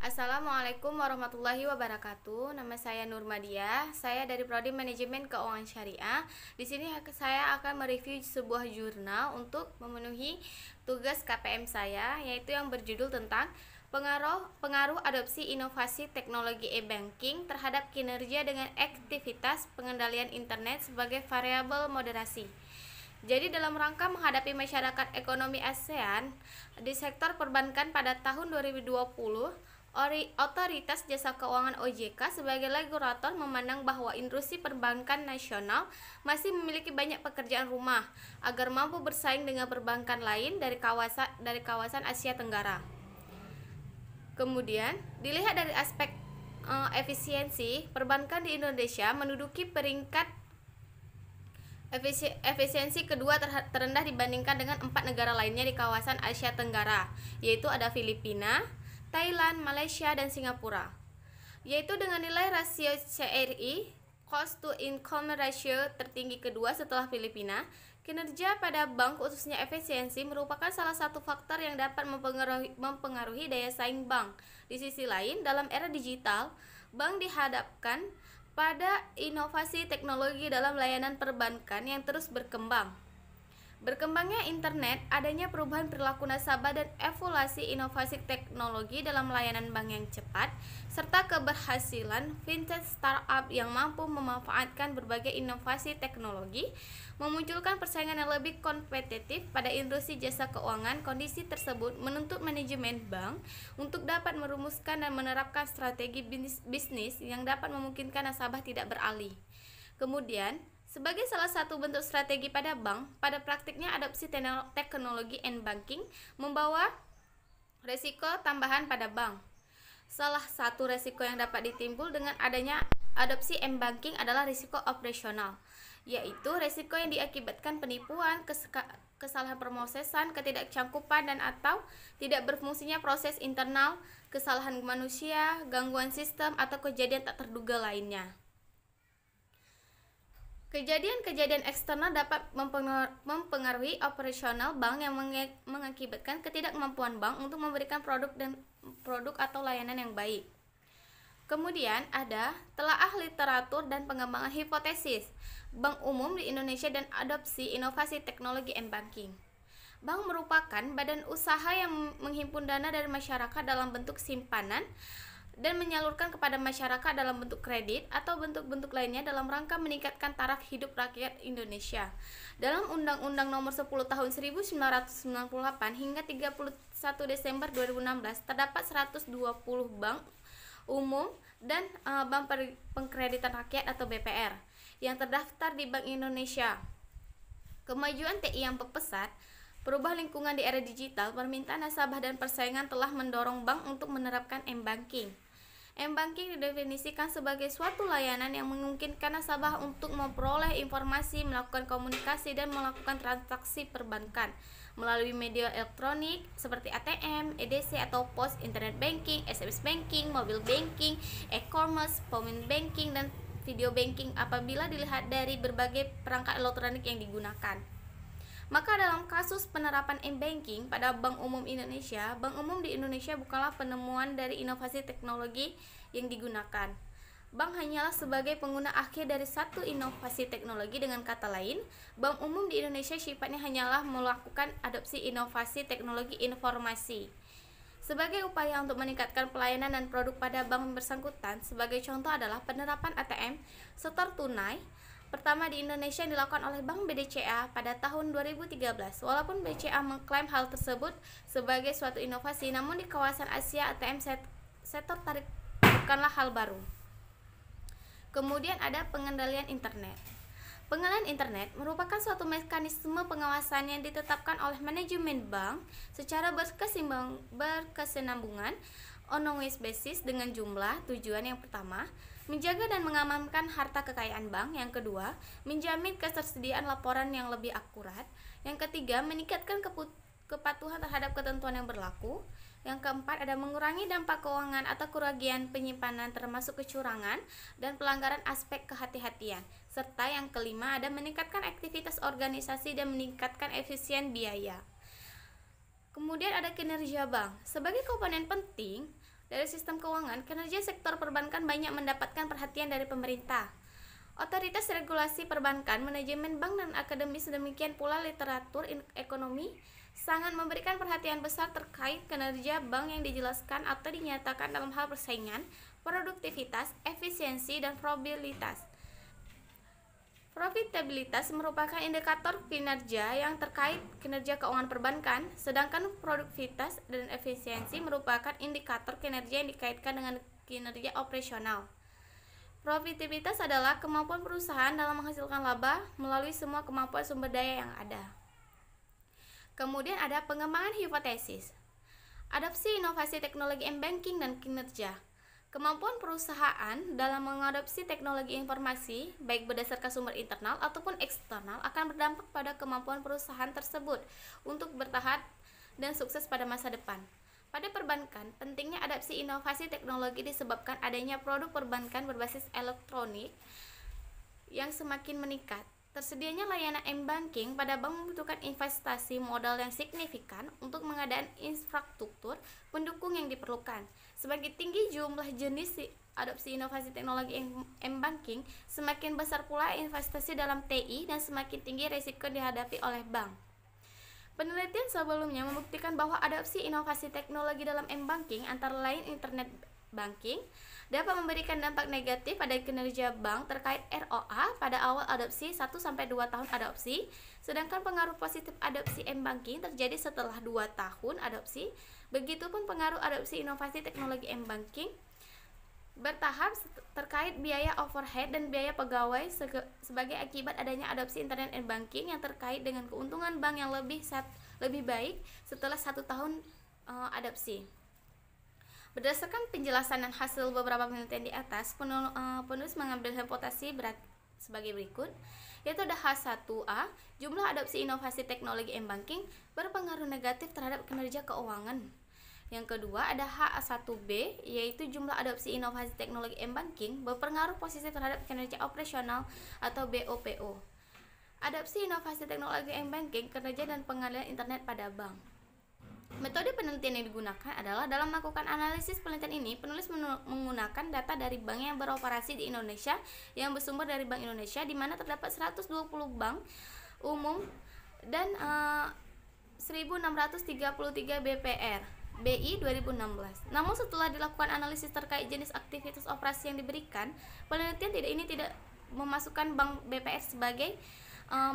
Assalamualaikum warahmatullahi wabarakatuh. Nama saya Nurmadia. Saya dari Prodi Manajemen Keuangan Syariah. Di sini saya akan mereview sebuah jurnal untuk memenuhi tugas KPM saya, yaitu yang berjudul tentang pengaruh adopsi inovasi teknologi e-banking terhadap kinerja dengan aktivitas pengendalian internet sebagai variabel moderasi. Jadi dalam rangka menghadapi masyarakat ekonomi ASEAN di sektor perbankan pada tahun 2020, Otoritas Jasa Keuangan OJK sebagai regulator memandang bahwa industri perbankan nasional masih memiliki banyak pekerjaan rumah agar mampu bersaing dengan perbankan lain dari kawasan Asia Tenggara. Kemudian, dilihat dari aspek efisiensi, perbankan di Indonesia menduduki peringkat efisiensi kedua terendah dibandingkan dengan 4 negara lainnya di kawasan Asia Tenggara, yaitu ada Filipina, Thailand, Malaysia, dan Singapura, yaitu dengan nilai rasio CRI (Cost to Income Ratio) tertinggi kedua setelah Filipina. Kinerja pada bank, khususnya efisiensi, merupakan salah satu faktor yang dapat mempengaruhi daya saing bank. Di sisi lain, dalam era digital, bank dihadapkan pada inovasi teknologi dalam layanan perbankan yang terus berkembang. Berkembangnya internet, adanya perubahan perilaku nasabah, dan evolusi inovasi teknologi dalam layanan bank yang cepat, serta keberhasilan fintech startup yang mampu memanfaatkan berbagai inovasi teknologi, memunculkan persaingan yang lebih kompetitif pada industri jasa keuangan. Kondisi tersebut menuntut manajemen bank untuk dapat merumuskan dan menerapkan strategi bisnis yang dapat memungkinkan nasabah tidak beralih. Kemudian, sebagai salah satu bentuk strategi pada bank, pada praktiknya adopsi teknologi m-banking membawa resiko tambahan pada bank. Salah satu resiko yang dapat ditimbul dengan adanya adopsi m-banking adalah risiko operasional, yaitu resiko yang diakibatkan penipuan, kesalahan pemrosesan, ketidakcangkupan dan atau tidak berfungsinya proses internal, kesalahan manusia, gangguan sistem, atau kejadian tak terduga lainnya. Kejadian-kejadian eksternal dapat mempengaruhi operasional bank yang mengakibatkan ketidakmampuan bank untuk memberikan produk atau layanan yang baik. Kemudian ada telaah literatur dan pengembangan hipotesis bank umum di Indonesia dan adopsi inovasi teknologi m-banking. Bank merupakan badan usaha yang menghimpun dana dari masyarakat dalam bentuk simpanan dan menyalurkan kepada masyarakat dalam bentuk kredit atau bentuk-bentuk lainnya dalam rangka meningkatkan taraf hidup rakyat Indonesia. Dalam Undang-Undang Nomor 10 Tahun 1998 hingga 31 Desember 2016 terdapat 120 bank umum dan bank pengkreditan rakyat atau BPR yang terdaftar di Bank Indonesia. Kemajuan TI yang pesat, perubahan lingkungan di era digital, permintaan nasabah dan persaingan telah mendorong bank untuk menerapkan m-banking. M-banking didefinisikan sebagai suatu layanan yang memungkinkan nasabah untuk memperoleh informasi, melakukan komunikasi, dan melakukan transaksi perbankan melalui media elektronik seperti ATM, EDC atau pos, internet banking, SMS banking, mobile banking, e-commerce, phone banking, dan video banking apabila dilihat dari berbagai perangkat elektronik yang digunakan. Maka dalam kasus penerapan m-banking pada Bank Umum Indonesia, Bank Umum di Indonesia bukanlah penemuan dari inovasi teknologi yang digunakan. Bank hanyalah sebagai pengguna akhir dari satu inovasi teknologi. Dengan kata lain, Bank Umum di Indonesia sifatnya hanyalah melakukan adopsi inovasi teknologi informasi. Sebagai upaya untuk meningkatkan pelayanan dan produk pada bank bersangkutan, sebagai contoh adalah penerapan ATM setor tunai pertama di Indonesia yang dilakukan oleh Bank BDCA pada tahun 2013. Walaupun BCA mengklaim hal tersebut sebagai suatu inovasi, namun di kawasan Asia ATM setor tarik bukanlah hal baru. Kemudian ada pengendalian internet. Pengendalian internet merupakan suatu mekanisme pengawasan yang ditetapkan oleh manajemen bank secara berkesinambungan on a basis dengan jumlah tujuan. Yang pertama, menjaga dan mengamankan harta kekayaan bank. Yang kedua, menjamin ketersediaan laporan yang lebih akurat. Yang ketiga, meningkatkan kepatuhan terhadap ketentuan yang berlaku. Yang keempat, ada mengurangi dampak keuangan atau kerugian penyimpanan termasuk kecurangan dan pelanggaran aspek kehati-hatian. Serta yang kelima, ada meningkatkan aktivitas organisasi dan meningkatkan efisien biaya. Kemudian ada kinerja bank. Sebagai komponen penting, Dari sistem keuangan, kinerja sektor perbankan banyak mendapatkan perhatian dari pemerintah. Otoritas regulasi perbankan, manajemen bank, dan akademis, demikian pula literatur ekonomi sangat memberikan perhatian besar terkait kinerja bank yang dijelaskan atau dinyatakan dalam hal persaingan, produktivitas, efisiensi, dan probabilitas. Profitabilitas merupakan indikator kinerja yang terkait kinerja keuangan perbankan, sedangkan produktivitas dan efisiensi merupakan indikator kinerja yang dikaitkan dengan kinerja operasional. Profitabilitas adalah kemampuan perusahaan dalam menghasilkan laba melalui semua kemampuan sumber daya yang ada. Kemudian ada pengembangan hipotesis, adopsi inovasi teknologi m-banking dan kinerja. Kemampuan perusahaan dalam mengadopsi teknologi informasi, baik berdasarkan sumber internal ataupun eksternal, akan berdampak pada kemampuan perusahaan tersebut untuk bertahan dan sukses pada masa depan. Pada perbankan, pentingnya adopsi inovasi teknologi disebabkan adanya produk perbankan berbasis elektronik yang semakin meningkat. Tersedianya layanan m-banking pada bank membutuhkan investasi modal yang signifikan untuk pengadaan infrastruktur pendukung yang diperlukan. Semakin tinggi jumlah jenis adopsi inovasi teknologi m-banking, semakin besar pula investasi dalam TI dan semakin tinggi risiko dihadapi oleh bank. Penelitian sebelumnya membuktikan bahwa adopsi inovasi teknologi dalam m-banking, antara lain internet banking, dapat memberikan dampak negatif pada kinerja bank terkait ROA pada awal adopsi 1-2 tahun adopsi, sedangkan pengaruh positif adopsi m-banking terjadi setelah 2 tahun adopsi. Begitupun pengaruh adopsi inovasi teknologi m-banking bertahap terkait biaya overhead dan biaya pegawai sebagai akibat adanya adopsi internet m-banking yang terkait dengan keuntungan bank yang lebih baik setelah 1 tahun adopsi. Berdasarkan penjelasan dan hasil beberapa penelitian di atas, penulis mengambil hipotesis sebagai berikut, yaitu ada H1A, jumlah adopsi inovasi teknologi m-banking berpengaruh negatif terhadap kinerja keuangan. Yang kedua ada H1B, yaitu jumlah adopsi inovasi teknologi m-banking berpengaruh positif terhadap kinerja operasional atau BOPO. Adopsi inovasi teknologi m-banking, kinerja dan pengalihan internet pada bank. Metode penelitian yang digunakan adalah dalam melakukan analisis penelitian ini, penulis menggunakan data dari bank yang beroperasi di Indonesia yang bersumber dari Bank Indonesia, di mana terdapat 120 bank umum dan 1633 BPR BI 2016. Namun setelah dilakukan analisis terkait jenis aktivitas operasi yang diberikan, penelitian tidak memasukkan bank BPR sebagai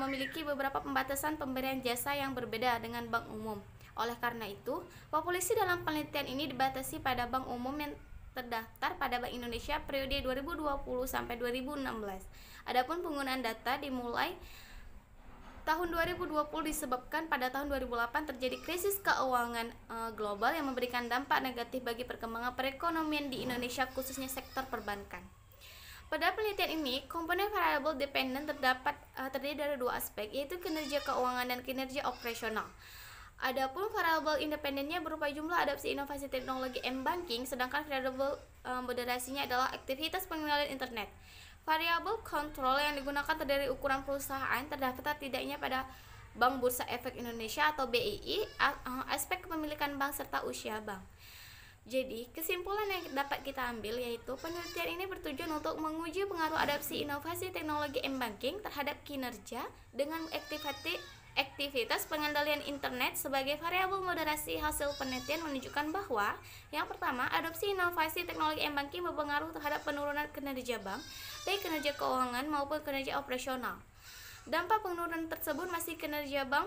memiliki beberapa pembatasan pemberian jasa yang berbeda dengan bank umum. Oleh karena itu, populasi dalam penelitian ini dibatasi pada bank umum yang terdaftar pada Bank Indonesia periode 2020 sampai 2016. Adapun penggunaan data dimulai tahun 2020 disebabkan pada tahun 2008 terjadi krisis keuangan global yang memberikan dampak negatif bagi perkembangan perekonomian di Indonesia, khususnya sektor perbankan. Pada penelitian ini, komponen variable dependent terdiri dari 2 aspek, yaitu kinerja keuangan dan kinerja operasional. Adapun variabel independennya berupa jumlah adopsi inovasi teknologi m-banking, sedangkan variabel moderasinya adalah aktivitas pengenalan internet. Variabel kontrol yang digunakan terdiri ukuran perusahaan terdaftar tidaknya pada Bank Bursa Efek Indonesia atau BII, aspek kepemilikan bank serta usia bank. Jadi, kesimpulan yang dapat kita ambil yaitu penelitian ini bertujuan untuk menguji pengaruh adopsi inovasi teknologi m-banking terhadap kinerja dengan aktivitas pengendalian internet sebagai variabel moderasi. Hasil penelitian menunjukkan bahwa yang pertama, adopsi inovasi teknologi m-banking berpengaruh terhadap penurunan kinerja bank, baik kinerja keuangan maupun kinerja operasional. Dampak penurunan tersebut masih kinerja bank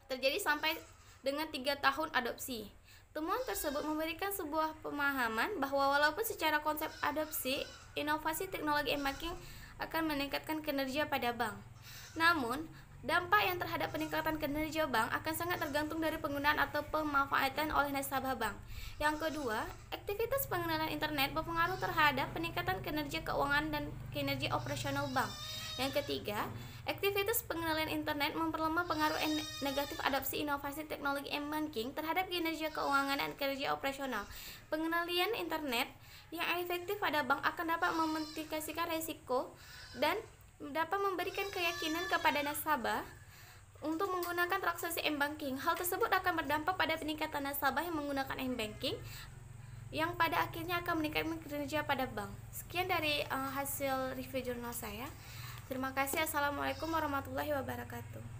terjadi sampai dengan 3 tahun adopsi. Temuan tersebut memberikan sebuah pemahaman bahwa walaupun secara konsep adopsi inovasi teknologi m-banking akan meningkatkan kinerja pada bank, namun dampak yang terhadap peningkatan kinerja bank akan sangat tergantung dari penggunaan atau pemanfaatan oleh nasabah bank. Yang kedua, aktivitas pengenalan internet berpengaruh terhadap peningkatan kinerja keuangan dan kinerja operasional bank. Yang ketiga, aktivitas pengenalan internet memperlemah pengaruh negatif adopsi inovasi teknologi m-banking terhadap kinerja keuangan dan kinerja operasional. Pengenalan internet yang efektif pada bank akan dapat memitigasikan risiko dan dapat memberikan keyakinan kepada nasabah untuk menggunakan transaksi m-banking. Hal tersebut akan berdampak pada peningkatan nasabah yang menggunakan m-banking yang pada akhirnya akan meningkatkan kinerja pada bank. Sekian dari hasil review jurnal saya. Terima kasih. Assalamualaikum warahmatullahi wabarakatuh.